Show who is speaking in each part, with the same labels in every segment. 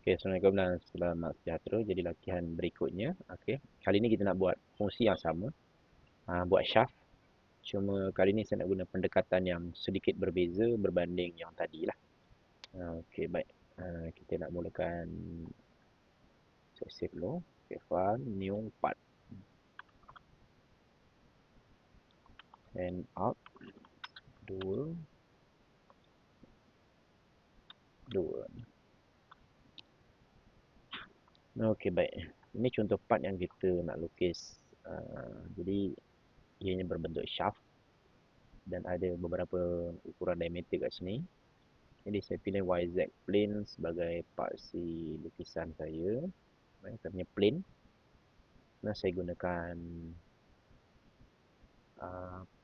Speaker 1: Okey, Assalamualaikum dan selamat sejahtera. Jadi latihan berikutnya, okey. Kali ni kita nak buat fungsi yang sama, buat shaft. Cuma kali ni saya nak guna pendekatan yang sedikit berbeza berbanding yang tadi lah. Okey, baik. Kita nak mulakan, saya save dulu. Okey, file, new part. And out, 2, 2. Okey, baik. Ini contoh part yang kita nak lukis. Jadi, ianya berbentuk shaft dan ada beberapa ukuran diameter kat sini. Jadi saya pilih YZ plane sebagai paksi lukisan saya. Saya punya plane. Dan saya gunakan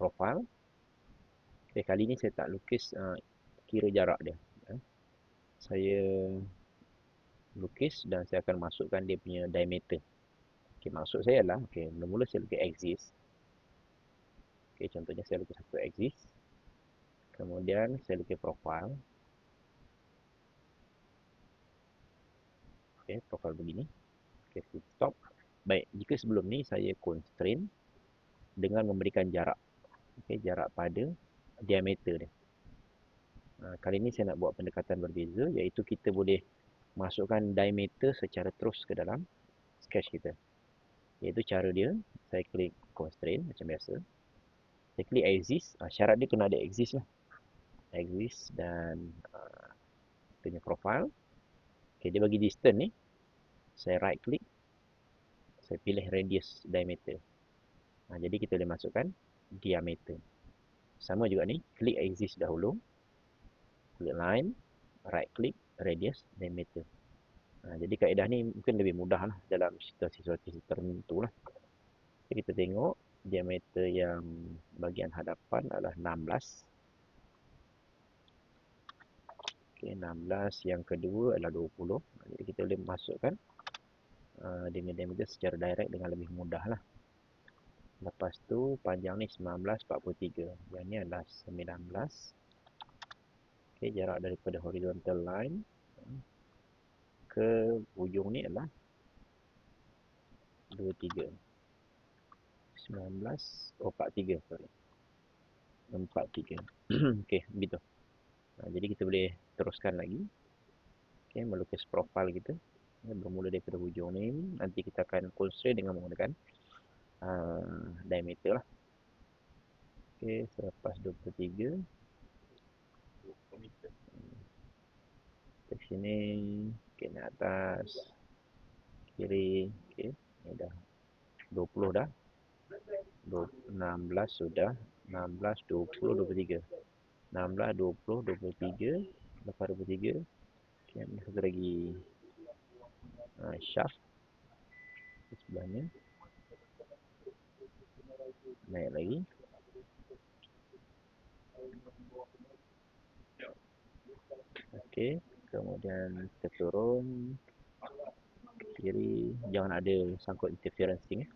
Speaker 1: profile. Okay, kali ini saya tak lukis kira jarak dia. Saya lukis dan saya akan masukkan dia punya diameter. Okay, maksud saya adalah, okay, mula-mula saya lukis axis. Okay, contohnya saya lukis satu axis. Kemudian saya lukis profile. Okay, profile begini. Okay, stop. Baik, jika sebelum ni saya constrain dengan memberikan jarak. Okay, jarak pada diameter dia. Kali ini saya nak buat pendekatan berbeza, iaitu kita boleh masukkan diameter secara terus ke dalam sketch kita. Iaitu cara dia, saya klik constraint macam biasa. Saya klik axis, syarat dia kena ada axis lah. Axis dan punya profile. Okay, dia bagi distance ni. Saya right click. Saya pilih radius diameter. Jadi kita boleh masukkan diameter. Sama juga ni, klik axis dahulu. Klik line, right click, radius, diameter. Jadi kaedah ni mungkin lebih mudah lah dalam situasi-situasi tertentu lah. Jadi kita tengok diameter yang bahagian hadapan adalah 16. Okay, 16. Yang kedua adalah 20. Jadi kita boleh masukkan dengan diameter secara direct dengan lebih mudah lah. Lepas tu panjang ni 1943. Yang ni adalah 19. Okay, jarak daripada horizontal line ke ujung ni adalah 23. 43, sorry. 43. Okey, begitu. Jadi kita boleh teruskan lagi. Okey, melukis profil kita. Bermula daripada hujung ni, nanti kita akan constrain dengan menggunakan diameter lah. Okey, selepas 23. Ke sini, okey, ni atas, kiri, okey, ni dah 20 dah. 16 sudah, 16, 20, 23. 16, 20, 23, lepas 23. Okey, ni satu lagi shaft di sebelahnya. Naik lagi. Okey, kemudian kita turun kiri, jangan ada sangkut interferencing.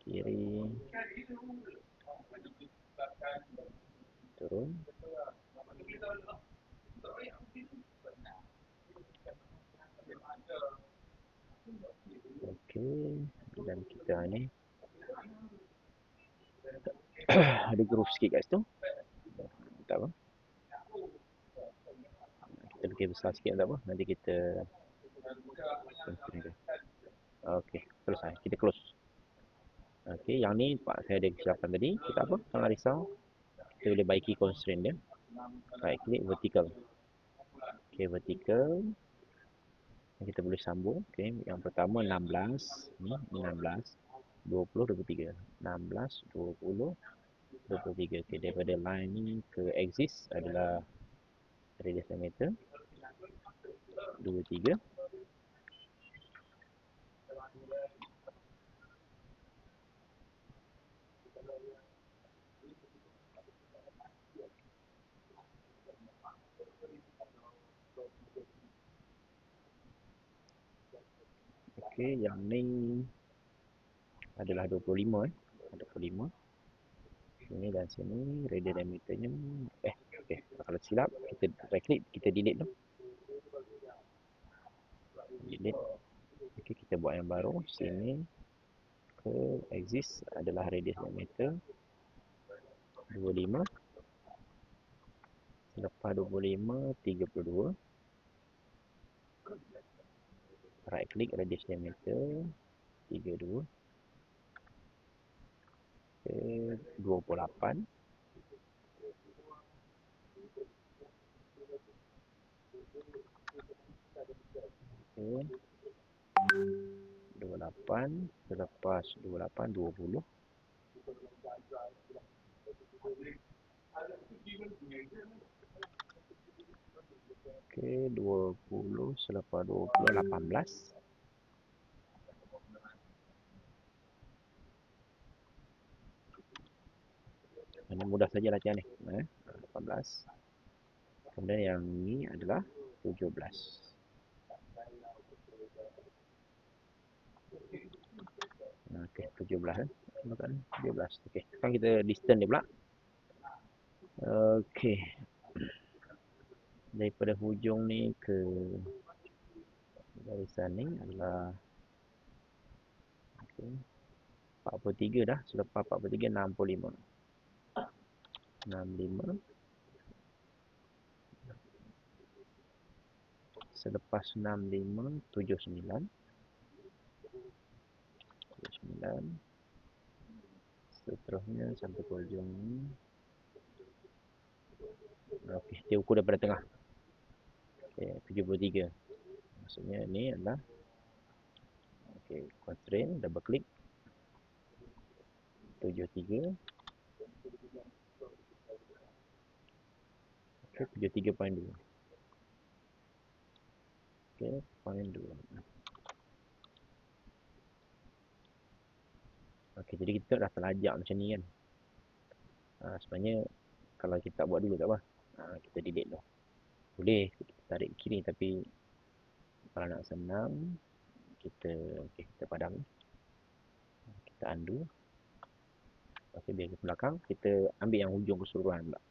Speaker 1: Kiri, turun. Okey, dan kita ni ada groove sikit kat situ. Tak apa. Kita lukis besar sikit tak apa. Nanti kita okey, selesai. Kita close. Okey, yang ni pak saya ada kesilapan tadi. Kita apa? Jangan risau. Kita boleh baiki constraint dia. Right click vertical. Okey, vertical. Kita boleh sambung. Okey, yang pertama 16. Ni 16. 20, 23. 16, 20, 23. Okey, daripada line ni ke axis adalah radius diameter 23. Okey, yang ni adalah 25 25. Sini dan sini radius diameternya okey, kalau silap kita right click, kita delete tu. delete. Okey, kita buat yang baru. Sini ke exist adalah radius diameter 25. Selepas 25, 32. Right click radius diameter 32. Ke 28. Okey, 28. Selepas 28, 20. Okey, 20. Selepas 20, 18. Ini mudah saja latihan ni. 18. Kemudian yang ni adalah 17. Okey, 17 kan. Bukan 17. Okey, sekarang kita distance dia pula. Okey. Daripada hujung ni ke barisan ni adalah okey, 43 dah. Selepas 43, 65. 65. Selepas 65, 79. 79. Seterusnya sampai ke hujung ni. Okey, dia ukur daripada tengah. Okey, 73. Maksudnya ni adalah okey, constraint, double click. 73. Okey, 73.2. Okey, 0.2. Okey, jadi kita dah terlajak macam ni kan. Sebenarnya kalau kita buat dulu tak apa. Kita delete dulu. Boleh kita tarik kiri, tapi kalau nak senang kita kita padam. Kita undo. Okey, biar ke belakang, kita ambil yang hujung keseluruhan pula.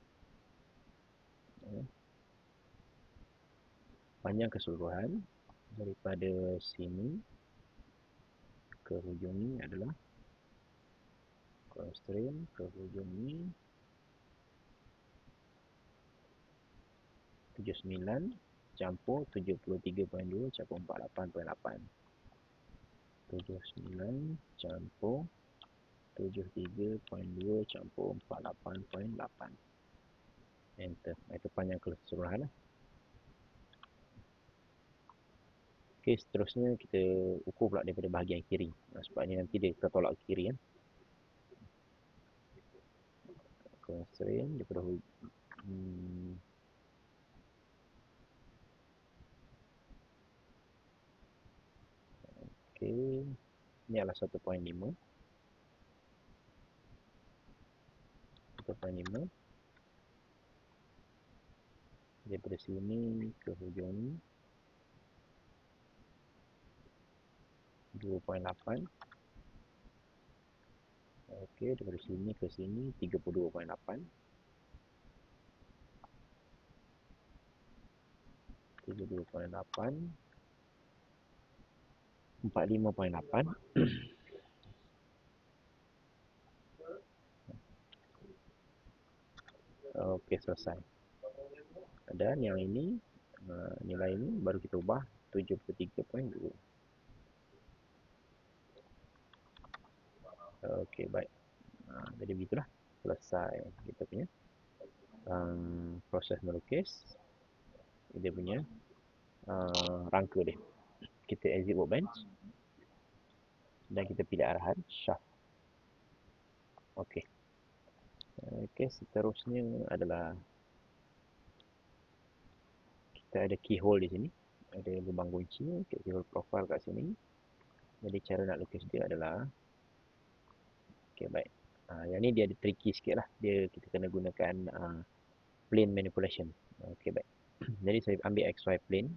Speaker 1: Panjang keseluruhan daripada sini ke hujung ni adalah constraint ke hujung ni 79 campur 73.2 campur 48.8. 79 campur 73.2 campur 48.8. Enter. Itu panjang keseluruhan lah. Okey, seterusnya kita ukur pula daripada bahagian kiri. Sebabnya nanti dia tertolak ke kiri kan. Constraint daripada okey. Ini adalah 1.5. 1.5. Daripada sini ke hujung ni 2.8. Okey, daripada sini ke sini 32.8. 32.8. 45.8. Okey, selesai. Dan yang ini nilai ini baru kita ubah 73.2. Okey, baik. Jadi begitulah selesai kita punya proses melukis. Dia punya rangka dia. Kita exit workbench dan kita pilih arahan shaft. Okey. Okey, seterusnya adalah kita ada keyhole di sini. Ada lubang kunci, keyhole profile kat sini. Jadi cara nak lukis dia adalah okey, baik. Yang ni dia ada tricky sikit lah. Kita kena gunakan plane manipulation. Okey, baik. Jadi saya ambil XY plane.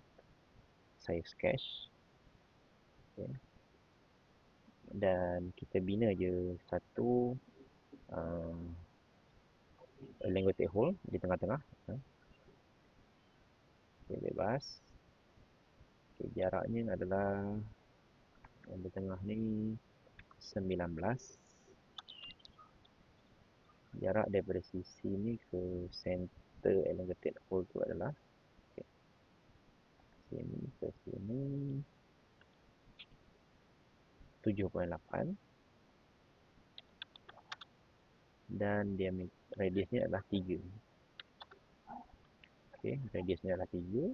Speaker 1: Saya sketch. Okay. Dan kita bina je satu linguistic hole di tengah-tengah. Okay, bebas. Okay, jaraknya adalah yang di tengah ni 19. Jarak daripada sisi ni ke center elongated hole tu adalah, okay, sini ke sini 7.8 dan diameter radiusnya adalah 3. Okey, radiusnya adalah 3.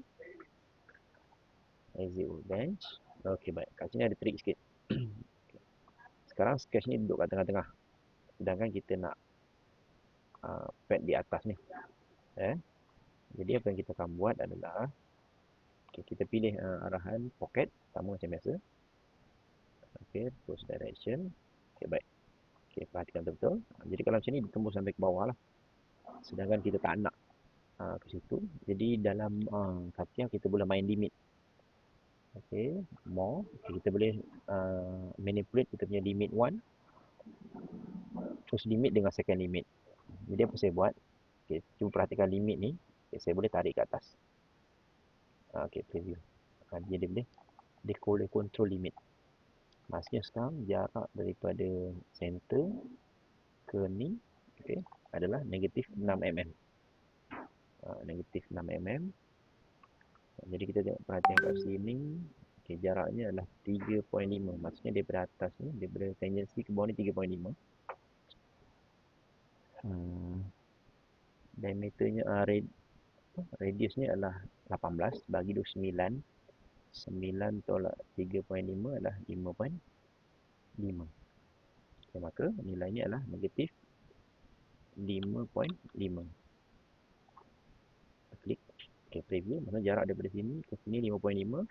Speaker 1: Exit workbench. Okey, baik. Kat sini ada trik sikit. Okay. Sekarang sketch ni duduk kat tengah-tengah. Sedangkan kita nak pad di atas ni. Jadi apa yang kita akan buat adalah, okay, kita pilih arahan pocket sama macam biasa. Okey, post direction. Okey, baik. Okey, perhatikan betul-betul. Jadi kalau macam ni ditembus sampai ke bawah lah. Sedangkan kita tak nak ke situ. Jadi dalam Katia kita boleh main limit. Okey, more. Okay, kita boleh manipulate kita punya limit 1, first limit dengan second limit. Jadi apa saya buat? Okey, cuba perhatikan limit ni. Okay, saya boleh tarik ke atas. Okey, preview. Dia boleh control limit. Maksudnya sekarang jarak daripada center ke ni, okay, adalah negatif 6 mm. Negatif 6 mm. Jadi kita tengok perhatian kat sini. Okay, jaraknya adalah 3.5. Maksudnya daripada atas ni, daripada tangency ke bawah ni 3.5. Diameternya, radiusnya adalah 18 bagi 29. 9 tolak 3.5 adalah 5.5. Okay, maka nilainya adalah negatif 5.5. Klik. Okay, preview. Maksudnya jarak daripada sini ke sini 5.5.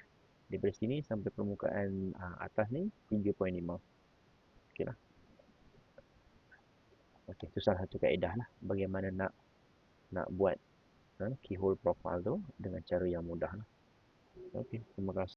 Speaker 1: Daripada sini sampai permukaan atas ni 3.5. Okey lah. Okey, itu salah satu kaedah lah bagaimana nak buat keyhole profile tu dengan cara yang mudah lah. Okey, terima kasih.